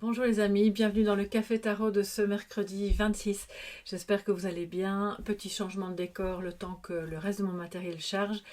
Bonjour les amis, bienvenue dans le Café Tarot de ce mercredi 26. J'espère que vous allez bien. Petit changement de décor le temps que le reste de mon matériel charge.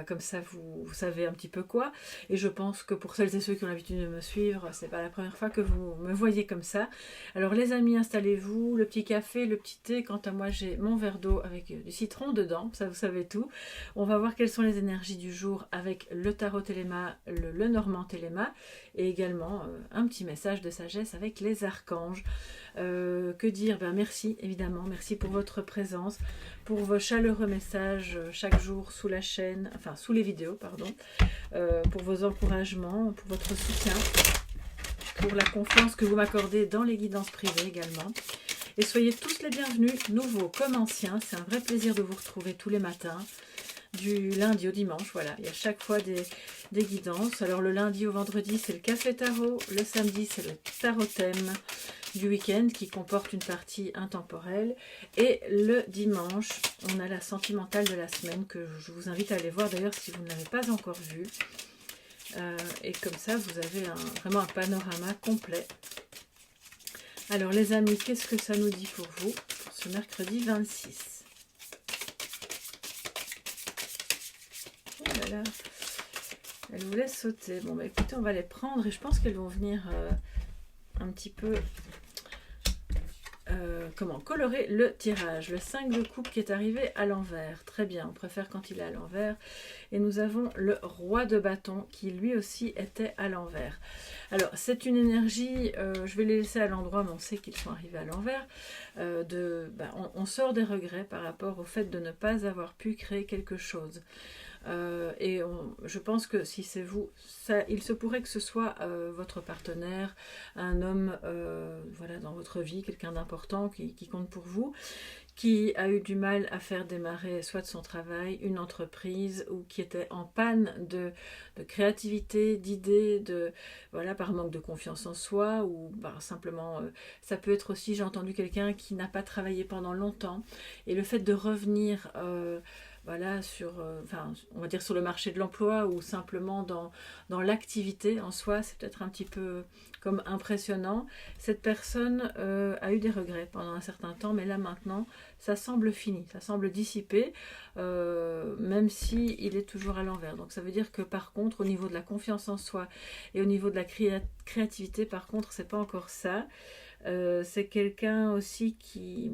Comme ça vous savez un petit peu quoi. Et je pense que pour celles et ceux qui ont l'habitude de me suivre, c'est pas la première fois que vous me voyez comme ça. Alors les amis, installez-vous, le petit café, le petit thé. Quant à moi, j'ai mon verre d'eau avec du citron dedans, ça vous savez tout. On va voir quelles sont les énergies du jour avec le tarot Téléma, le Lenormand Téléma et également un petit message de sagesse avec les archanges. Que dire? Merci évidemment, merci pour votre présence, pour vos chaleureux messages chaque jour sous la chaîne, enfin sous les vidéos, pardon, pour vos encouragements, pour votre soutien, pour la confiance que vous m'accordez dans les guidances privées également. Et soyez tous les bienvenus, nouveaux comme anciens, c'est un vrai plaisir de vous retrouver tous les matins. Du lundi au dimanche, voilà, il y a chaque fois des guidances. Alors le lundi au vendredi, c'est le café tarot, le samedi, c'est le tarot thème du week-end qui comporte une partie intemporelle, et le dimanche, on a la sentimentale de la semaine que je vous invite à aller voir d'ailleurs si vous ne l'avez pas encore vue. Et comme ça, vous avez vraiment un panorama complet. Alors les amis, qu'est-ce que ça nous dit pour vous pour ce mercredi 26? Là, elle voulait sauter. Bon, bah écoutez, on va les prendre et je pense qu'elles vont venir un petit peu colorer le tirage. Le 5 de coupe qui est arrivé à l'envers. Très bien, on préfère quand il est à l'envers. Et nous avons le roi de bâton qui lui aussi était à l'envers. Alors, c'est une énergie, je vais les laisser à l'endroit, mais on sait qu'ils sont arrivés à l'envers. On sort des regrets par rapport au fait de ne pas avoir pu créer quelque chose. Je pense que si c'est vous, il se pourrait que ce soit votre partenaire, un homme voilà, dans votre vie, quelqu'un d'important qui compte pour vous, qui a eu du mal à faire démarrer soit de son travail, une entreprise, ou qui était en panne de créativité, d'idées, voilà, par manque de confiance en soi, ou simplement, ça peut être aussi, j'ai entendu quelqu'un qui n'a pas travaillé pendant longtemps, et le fait de revenir voilà, on va dire sur le marché de l'emploi ou simplement dans l'activité en soi, c'est peut-être un petit peu comme impressionnant. Cette personne a eu des regrets pendant un certain temps, mais là maintenant, ça semble fini, ça semble dissipé, même si il est toujours à l'envers. Donc ça veut dire que par contre, au niveau de la confiance en soi et au niveau de la créativité, par contre, c'est pas encore ça. C'est quelqu'un aussi qui...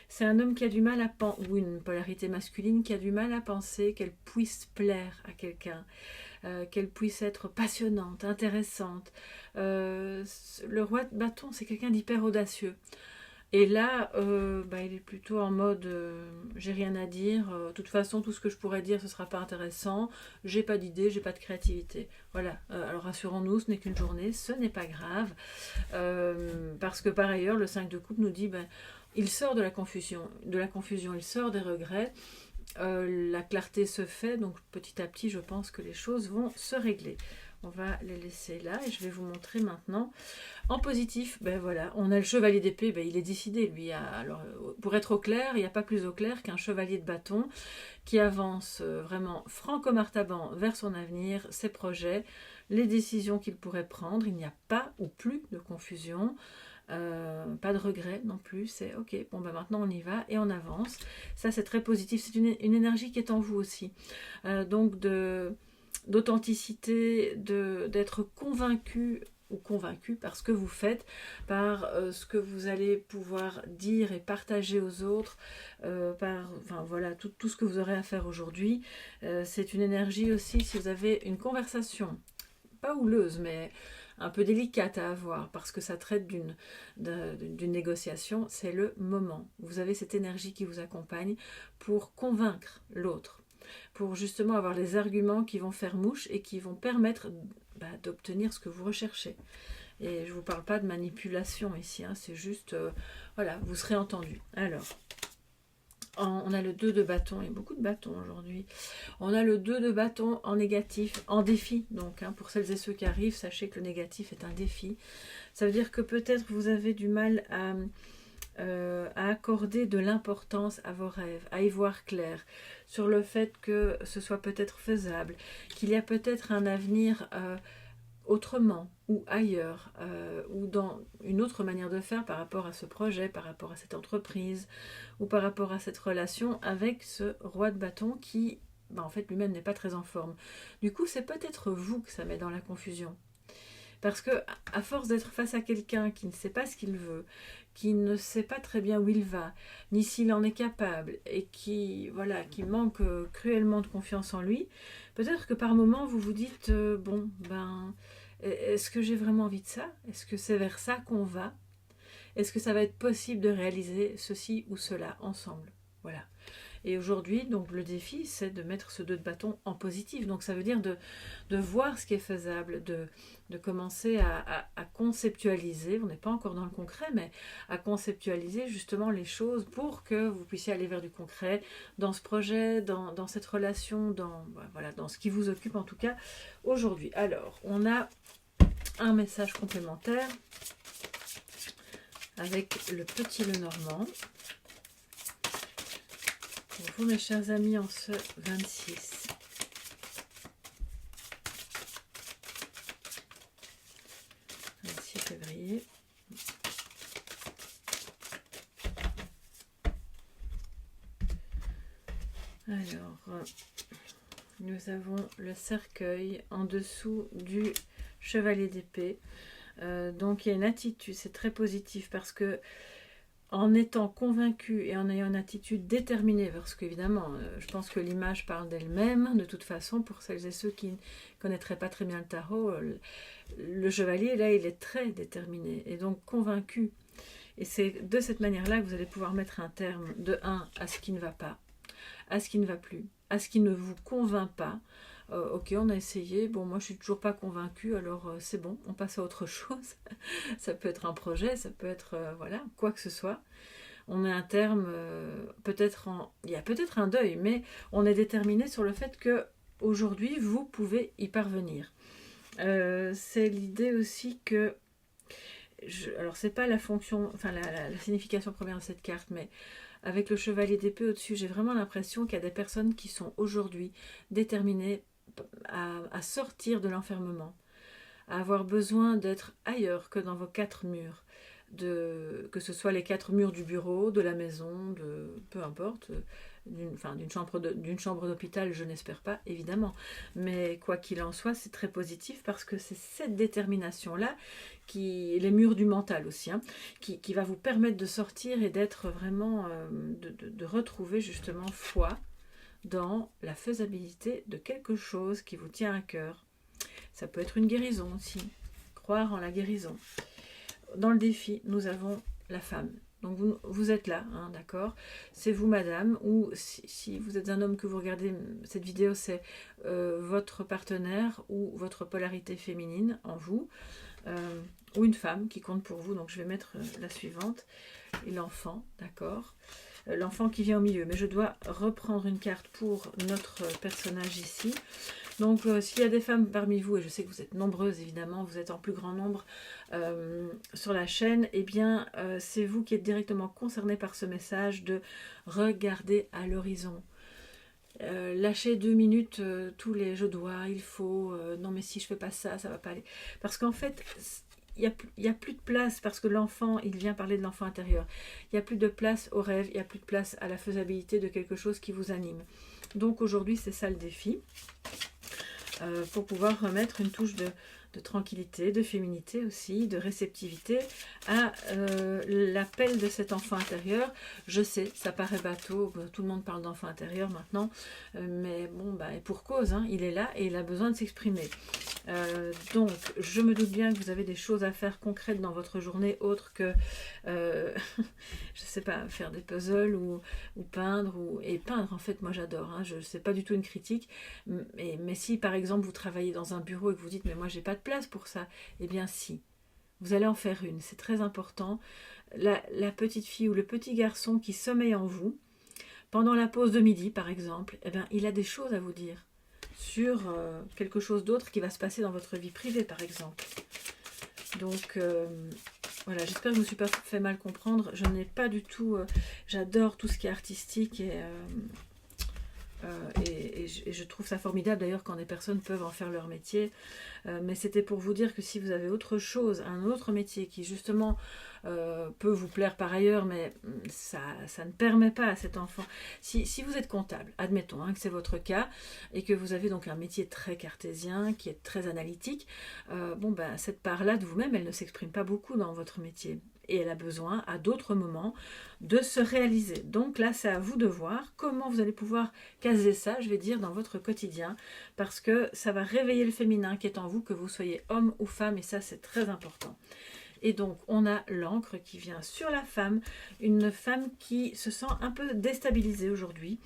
C'est un homme qui a du mal à penser, ou une polarité masculine qui a du mal à penser qu'elle puisse plaire à quelqu'un, qu'elle puisse être passionnante, intéressante. Le roi de bâton, c'est quelqu'un d'hyper audacieux. Et là, il est plutôt en mode j'ai rien à dire, de toute façon, tout ce que je pourrais dire, ce sera pas intéressant, j'ai pas d'idée, j'ai pas de créativité. Voilà, alors rassurons-nous, ce n'est qu'une journée, ce n'est pas grave, parce que par ailleurs, le 5 de coupe nous dit il sort de la confusion, il sort des regrets, la clarté se fait, donc petit à petit, je pense que les choses vont se régler. On va les laisser là et je vais vous montrer maintenant. En positif, voilà, on a le chevalier d'épée, il est décidé, lui. Alors, pour être au clair, il n'y a pas plus au clair qu'un chevalier de bâton qui avance vraiment franco-martaban vers son avenir, ses projets, les décisions qu'il pourrait prendre. Il n'y a pas ou plus de confusion. Pas de regret non plus, c'est ok, maintenant on y va et on avance. Ça c'est très positif, c'est une énergie qui est en vous aussi. Donc d'authenticité, d'être convaincu ou convaincu par ce que vous faites, par ce que vous allez pouvoir dire et partager aux autres, voilà, tout ce que vous aurez à faire aujourd'hui. C'est une énergie aussi, si vous avez une conversation, pas houleuse, mais un peu délicate à avoir, parce que ça traite d'une négociation, c'est le moment. Vous avez cette énergie qui vous accompagne pour convaincre l'autre, pour justement avoir les arguments qui vont faire mouche et qui vont permettre d'obtenir ce que vous recherchez. Et je ne vous parle pas de manipulation ici, c'est juste, voilà, vous serez entendu. Alors, on a le 2 de bâton, il y a beaucoup de bâtons aujourd'hui. On a le 2 de bâton en négatif, en défi. Donc, pour celles et ceux qui arrivent, sachez que le négatif est un défi. Ça veut dire que peut-être vous avez du mal à accorder de l'importance à vos rêves, à y voir clair, sur le fait que ce soit peut-être faisable, qu'il y a peut-être un avenir autrement ou ailleurs, ou dans une autre manière de faire par rapport à ce projet, par rapport à cette entreprise, ou par rapport à cette relation avec ce roi de bâton qui, en fait, lui-même n'est pas très en forme. Du coup, c'est peut-être vous que ça met dans la confusion. Parce que, à force d'être face à quelqu'un qui ne sait pas ce qu'il veut, qui ne sait pas très bien où il va, ni s'il en est capable, et qui, voilà, qui manque cruellement de confiance en lui, peut-être que par moment vous vous dites bon, est-ce que j'ai vraiment envie de ça? Est-ce que c'est vers ça qu'on va? Est-ce que ça va être possible de réaliser ceci ou cela ensemble? Voilà. Et aujourd'hui, donc le défi, c'est de mettre ce 2 de bâton en positif. Donc ça veut dire de voir ce qui est faisable, de commencer à conceptualiser, on n'est pas encore dans le concret, mais à conceptualiser justement les choses pour que vous puissiez aller vers du concret dans ce projet, dans cette relation, voilà, dans ce qui vous occupe en tout cas aujourd'hui. Alors, on a un message complémentaire avec le petit Lenormand. Pour vous, mes chers amis, en ce 26 février. Alors, nous avons le cercueil en dessous du chevalier d'épée. Donc, il y a une attitude, c'est très positif parce que en étant convaincu et en ayant une attitude déterminée, parce qu'évidemment, je pense que l'image parle d'elle-même, de toute façon, pour celles et ceux qui ne connaîtraient pas très bien le tarot, le chevalier, là, il est très déterminé, et donc convaincu. Et c'est de cette manière-là que vous allez pouvoir mettre un terme, de 1, à ce qui ne va pas, à ce qui ne va plus, à ce qui ne vous convainc pas. Ok, on a essayé, bon, moi je suis toujours pas convaincue, alors c'est bon, on passe à autre chose. Ça peut être un projet, ça peut être, voilà, quoi que ce soit. On met un terme, il y a peut-être un deuil, mais on est déterminé sur le fait que aujourd'hui vous pouvez y parvenir. C'est l'idée aussi que, alors c'est pas la fonction, enfin la signification première de cette carte, mais avec le chevalier d'épée au-dessus, j'ai vraiment l'impression qu'il y a des personnes qui sont aujourd'hui déterminées à sortir de l'enfermement, à avoir besoin d'être ailleurs que dans vos 4 murs, que ce soit les 4 murs du bureau, de la maison, peu importe, d'une chambre d'hôpital, je n'espère pas, évidemment. Mais quoi qu'il en soit, c'est très positif parce que c'est cette détermination-là, les murs du mental aussi, hein, qui va vous permettre de sortir et d'être vraiment, de retrouver justement foi dans la faisabilité de quelque chose qui vous tient à cœur. Ça peut être une guérison aussi, croire en la guérison. Dans le défi, nous avons la femme. Donc vous êtes là, hein, d'accord? C'est vous, madame, ou si vous êtes un homme que vous regardez cette vidéo, c'est votre partenaire ou votre polarité féminine en vous, ou une femme qui compte pour vous. Donc je vais mettre la suivante, et l'enfant, d'accord? L'enfant qui vient au milieu, mais je dois reprendre une carte pour notre personnage ici. Donc s'il y a des femmes parmi vous, et je sais que vous êtes nombreuses évidemment, vous êtes en plus grand nombre sur la chaîne, eh bien c'est vous qui êtes directement concernés par ce message de regarder à l'horizon. Lâchez 2 minutes tous les je dois, il faut, non mais si je fais pas ça, ça va pas aller. Parce qu'en fait, il n'y a plus de place, parce que l'enfant, il vient parler de l'enfant intérieur. Il n'y a plus de place au rêve, il n'y a plus de place à la faisabilité de quelque chose qui vous anime. Donc aujourd'hui, c'est ça le défi. Pour pouvoir remettre une touche de tranquillité, de féminité aussi, de réceptivité à l'appel de cet enfant intérieur. Je sais, ça paraît bateau, tout le monde parle d'enfant intérieur maintenant, mais bon, et pour cause, hein, il est là et il a besoin de s'exprimer. Donc, je me doute bien que vous avez des choses à faire concrètes dans votre journée, autres que, je sais pas, faire des puzzles ou peindre. Et peindre, en fait, moi j'adore, hein, c'est pas du tout une critique, mais si par exemple vous travaillez dans un bureau et que vous dites, mais moi j'ai pas de place pour ça, eh bien si, vous allez en faire une, c'est très important. La petite fille ou le petit garçon qui sommeille en vous, pendant la pause de midi par exemple, eh bien, il a des choses à vous dire sur quelque chose d'autre qui va se passer dans votre vie privée par exemple. Donc voilà, j'espère que je ne me suis pas fait mal comprendre. Je n'ai pas du tout, j'adore tout ce qui est artistique et Et je trouve ça formidable d'ailleurs quand des personnes peuvent en faire leur métier. Mais c'était pour vous dire que si vous avez autre chose, un autre métier qui justement peut vous plaire par ailleurs, mais ça ne permet pas à cet enfant. Si vous êtes comptable, admettons que c'est votre cas, et que vous avez donc un métier très cartésien, qui est très analytique, cette part-là de vous-même, elle ne s'exprime pas beaucoup dans votre métier. Et elle a besoin, à d'autres moments, de se réaliser. Donc là, c'est à vous de voir comment vous allez pouvoir caser ça, je vais dire, dans votre quotidien, parce que ça va réveiller le féminin qui est en vous, que vous soyez homme ou femme, et ça, c'est très important. Et donc, on a l'encre qui vient sur la femme, une femme qui se sent un peu déstabilisée aujourd'hui,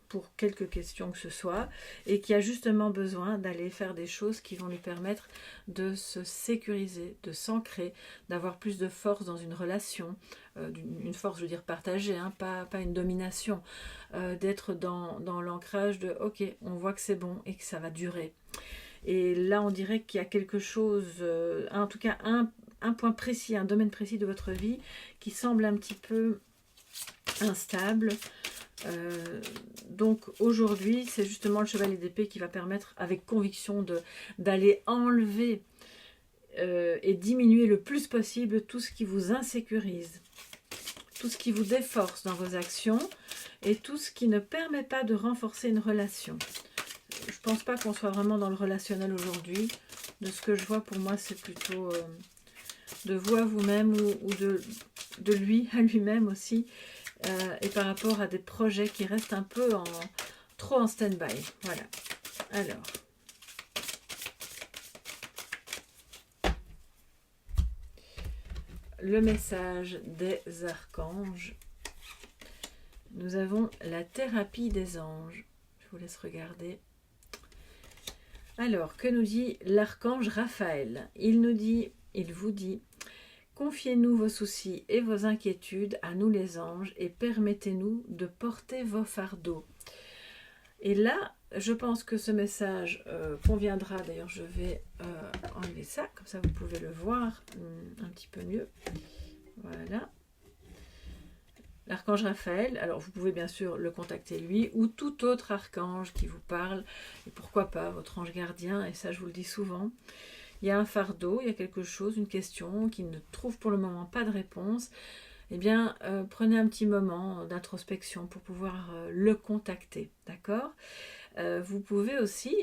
pour quelques questions que ce soit, et qui a justement besoin d'aller faire des choses qui vont lui permettre de se sécuriser, de s'ancrer, d'avoir plus de force dans une relation, une force, je veux dire, partagée, pas une domination, d'être dans l'ancrage de « ok, on voit que c'est bon et que ça va durer ». Et là, on dirait qu'il y a quelque chose, en tout cas un point précis, un domaine précis de votre vie qui semble un petit peu instable. Donc aujourd'hui, c'est justement le chevalier d'épée qui va permettre avec conviction d'aller enlever et diminuer le plus possible tout ce qui vous insécurise, tout ce qui vous déforce dans vos actions et tout ce qui ne permet pas de renforcer une relation. Je pense pas qu'on soit vraiment dans le relationnel aujourd'hui. De ce que je vois, pour moi, c'est plutôt de vous à vous-même ou de lui à lui-même aussi. Et par rapport à des projets qui restent un peu trop en stand-by. Voilà. Alors. Le message des archanges. Nous avons la thérapie des anges. Je vous laisse regarder. Alors, que nous dit l'archange Raphaël? Il vous dit, confiez-nous vos soucis et vos inquiétudes à nous les anges et permettez-nous de porter vos fardeaux. Et là, je pense que ce message conviendra. D'ailleurs, je vais enlever ça, comme ça vous pouvez le voir un petit peu mieux. Voilà. L'archange Raphaël, alors vous pouvez bien sûr le contacter lui ou tout autre archange qui vous parle, et pourquoi pas votre ange gardien, et ça je vous le dis souvent. Il y a un fardeau, il y a quelque chose, une question qui ne trouve pour le moment pas de réponse. Eh bien, prenez un petit moment d'introspection pour pouvoir le contacter, d'accord ? Vous pouvez aussi,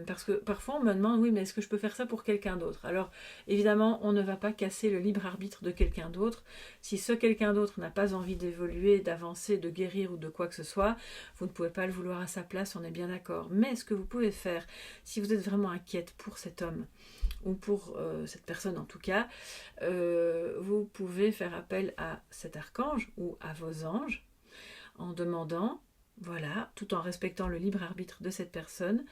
parce que parfois on me demande, oui, mais est-ce que je peux faire ça pour quelqu'un d'autre? Alors, évidemment, on ne va pas casser le libre arbitre de quelqu'un d'autre. Si ce quelqu'un d'autre n'a pas envie d'évoluer, d'avancer, de guérir ou de quoi que ce soit, vous ne pouvez pas le vouloir à sa place, on est bien d'accord. Mais ce que vous pouvez faire, si vous êtes vraiment inquiète pour cet homme, ou pour cette personne en tout cas, vous pouvez faire appel à cet archange ou à vos anges en demandant, voilà, tout en respectant le libre arbitre de cette personne,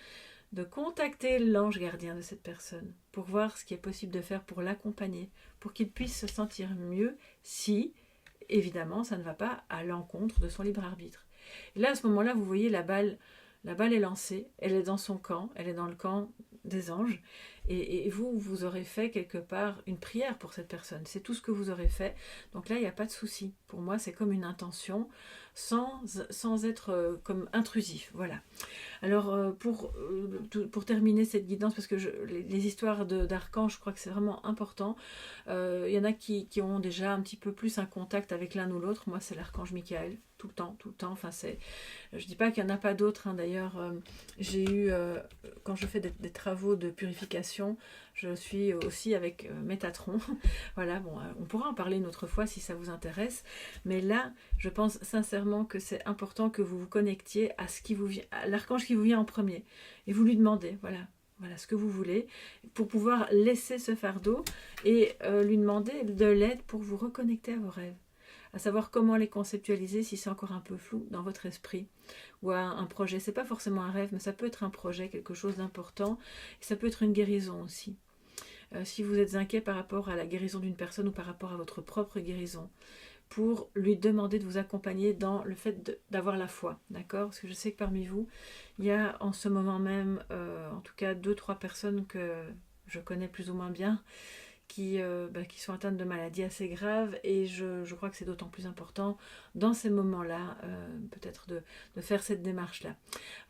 de contacter l'ange gardien de cette personne pour voir ce qui est possible de faire pour l'accompagner, pour qu'il puisse se sentir mieux si, évidemment, ça ne va pas à l'encontre de son libre arbitre. Et là, à ce moment-là, vous voyez la balle est lancée, elle est dans son camp, elle est dans le camp des anges, et vous aurez fait quelque part une prière pour cette personne, c'est tout ce que vous aurez fait, donc là il n'y a pas de souci. Pour moi c'est comme une intention sans être comme intrusif, voilà. Alors pour terminer cette guidance, parce que les histoires d'archanges, je crois que c'est vraiment important, il y en a qui ont déjà un petit peu plus un contact avec l'un ou l'autre. Moi c'est l'archange Michael, tout le temps, enfin je dis pas qu'il n'y en a pas d'autres, d'ailleurs j'ai eu, quand je fais des travaux de purification, je suis aussi avec Métatron, voilà, bon, on pourra en parler une autre fois si ça vous intéresse, mais là, je pense sincèrement que c'est important que vous vous connectiez à à l'archange qui vous vient en premier, et vous lui demandez, voilà ce que vous voulez, pour pouvoir laisser ce fardeau, et lui demander de l'aide pour vous reconnecter à vos rêves, à savoir comment les conceptualiser si c'est encore un peu flou dans votre esprit, ou à un projet. C'est pas forcément un rêve, mais ça peut être un projet, quelque chose d'important, et ça peut être une guérison aussi. Si vous êtes inquiet par rapport à la guérison d'une personne ou par rapport à votre propre guérison, pour lui demander de vous accompagner dans le fait d'avoir la foi, d'accord? Parce que je sais que parmi vous, il y a en ce moment même, en tout cas 2-3 personnes que je connais plus ou moins bien, qui sont atteintes de maladies assez graves, et je crois que c'est d'autant plus important dans ces moments-là, peut-être de faire cette démarche-là.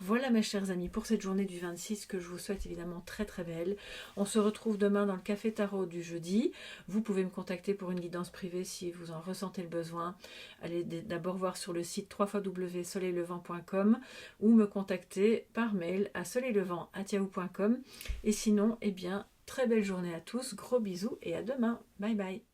Voilà mes chers amis, pour cette journée du 26 que je vous souhaite évidemment très très belle. On se retrouve demain dans le Café Tarot du jeudi. Vous pouvez me contacter pour une guidance privée si vous en ressentez le besoin. Allez d'abord voir sur le site www.soleillevent.com ou me contacter par mail à soleillevent@yahoo.com. Et sinon, eh bien, très belle journée à tous, gros bisous et à demain. Bye bye.